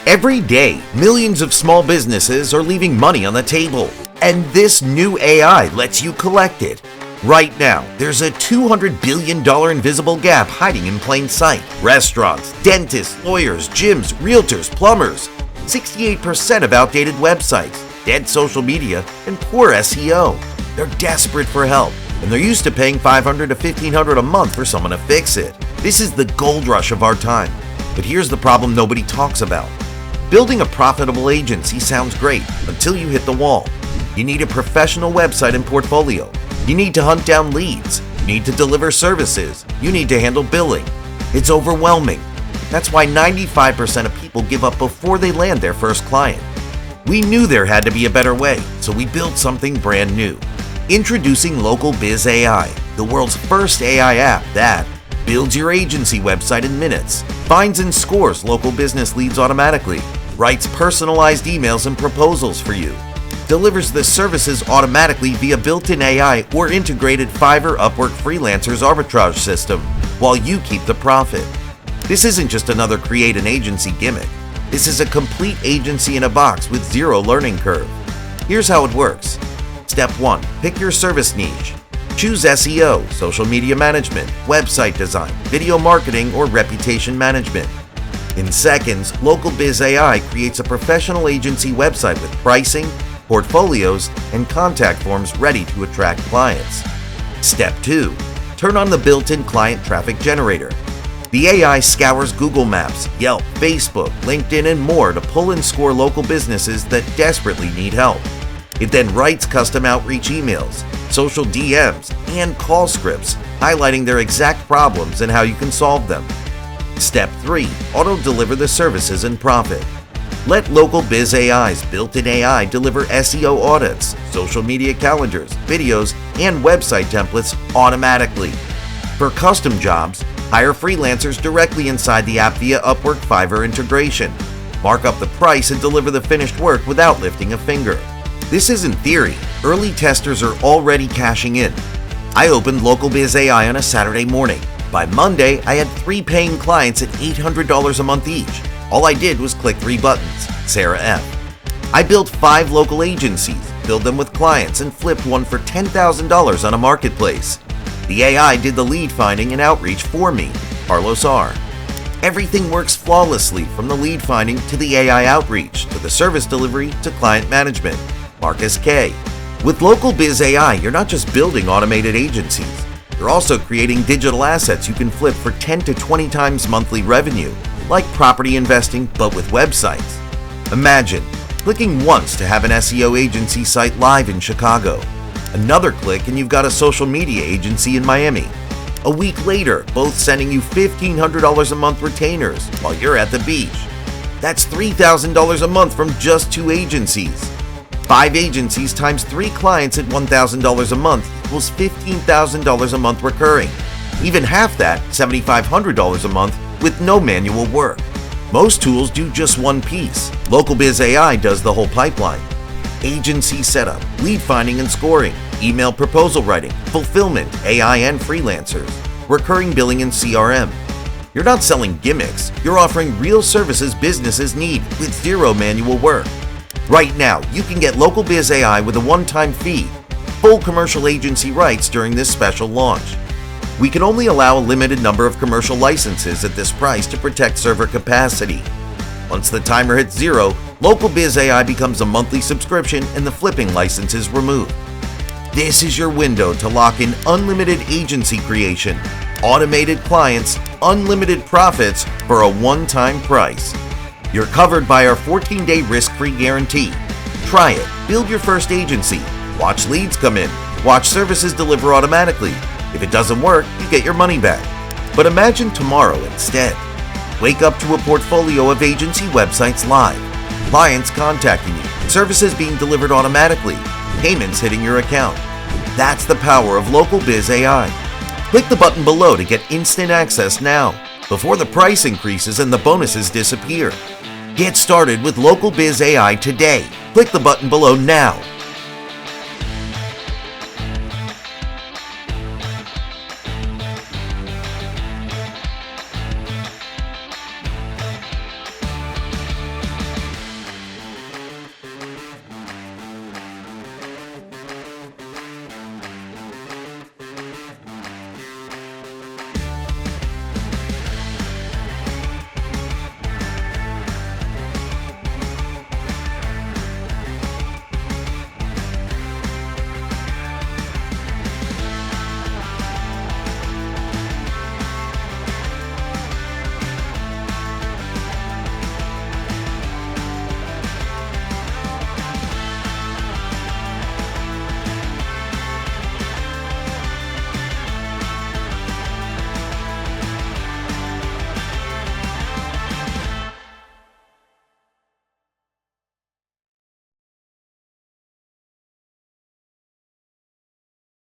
Every day, millions of small businesses are leaving money on the table, and this new AI lets you collect it. Right now, there's a $200 billion invisible gap hiding in plain sight. Restaurants, dentists, lawyers, gyms, realtors, plumbers. 68% of outdated websites, dead social media, and poor SEO. They're desperate for help, and they're used to paying $500 to $1,500 a month for someone to fix it. This is the gold rush of our time. But here's the problem nobody talks about. Building a profitable agency sounds great until you hit the wall. You need a professional website and portfolio. You need to hunt down leads. You need to deliver services. You need to handle billing. It's overwhelming. That's why 95% of people give up before they land their first client. We knew there had to be a better way, so we built something brand new. Introducing Local Biz AI, the world's first AI app that builds your agency website in minutes, finds and scores local business leads automatically, writes personalized emails and proposals for you, delivers the services automatically via built-in AI or integrated Fiverr, Upwork, freelancers arbitrage system, while you keep the profit. This isn't just another create an agency gimmick. This is a complete agency in a box with zero learning curve. Here's how it works. Step 1. Pick your service niche. Choose SEO, social media management, website design, video marketing, or reputation management. In seconds, Local Biz AI creates a professional agency website with pricing, portfolios, and contact forms ready to attract clients. Step 2. Turn on the built-in client traffic generator. The AI scours Google Maps, Yelp, Facebook, LinkedIn, and more to pull and score local businesses that desperately need help. It then writes custom outreach emails, social DMs, and call scripts, highlighting their exact problems and how you can solve them. Step 3. Auto-deliver the services and profit. Let Local Biz AI's built-in AI deliver SEO audits, social media calendars, videos, and website templates automatically. For custom jobs, hire freelancers directly inside the app via Upwork Fiverr integration. Mark up the price and deliver the finished work without lifting a finger. This isn't theory. Early testers are already cashing in. I opened Local Biz AI on a Saturday morning. By Monday, I had 3 paying clients at $800 a month each. All I did was click 3 buttons. Sarah F. I built 5 local agencies, filled them with clients, and flipped one for $10,000 on a marketplace. The AI did the lead finding and outreach for me. Carlos R. Everything works flawlessly from the lead finding to the AI outreach, to the service delivery, to client management. Marcus K. With Local Biz AI, you're not just building automated agencies. You're also creating digital assets you can flip for 10 to 20 times monthly revenue, like property investing but with websites. Imagine clicking once to have an SEO agency site live in Chicago. Another click and you've got a social media agency in Miami. A week later, both sending you $1,500 a month retainers while you're at the beach. That's $3,000 a month from just 2 agencies. 5 agencies times 3 clients at $1,000 a month equals $15,000 a month recurring. Even half that, $7,500 a month, with no manual work. Most tools do just one piece. Local Biz AI does the whole pipeline. Agency setup, lead finding and scoring, email proposal writing, fulfillment, AI and freelancers, recurring billing and CRM. You're not selling gimmicks, you're offering real services businesses need with zero manual work. Right now, you can get Local Biz AI with a one-time fee, full commercial agency rights during this special launch. We can only allow a limited number of commercial licenses at this price to protect server capacity. Once the timer hits 0, Local Biz AI becomes a monthly subscription and the flipping license is removed. This is your window to lock in unlimited agency creation, automated clients, unlimited profits for a one-time price. You're covered by our 14-day risk-free guarantee. Try it. Build your first agency. Watch leads come in. Watch services deliver automatically. If it doesn't work, you get your money back. But imagine tomorrow instead. Wake up to a portfolio of agency websites live, clients contacting you, services being delivered automatically, payments hitting your account. That's the power of Local Biz AI. Click the button below to get instant access now, before the price increases and the bonuses disappear. Get started with Local Biz AI today. Click the button below now.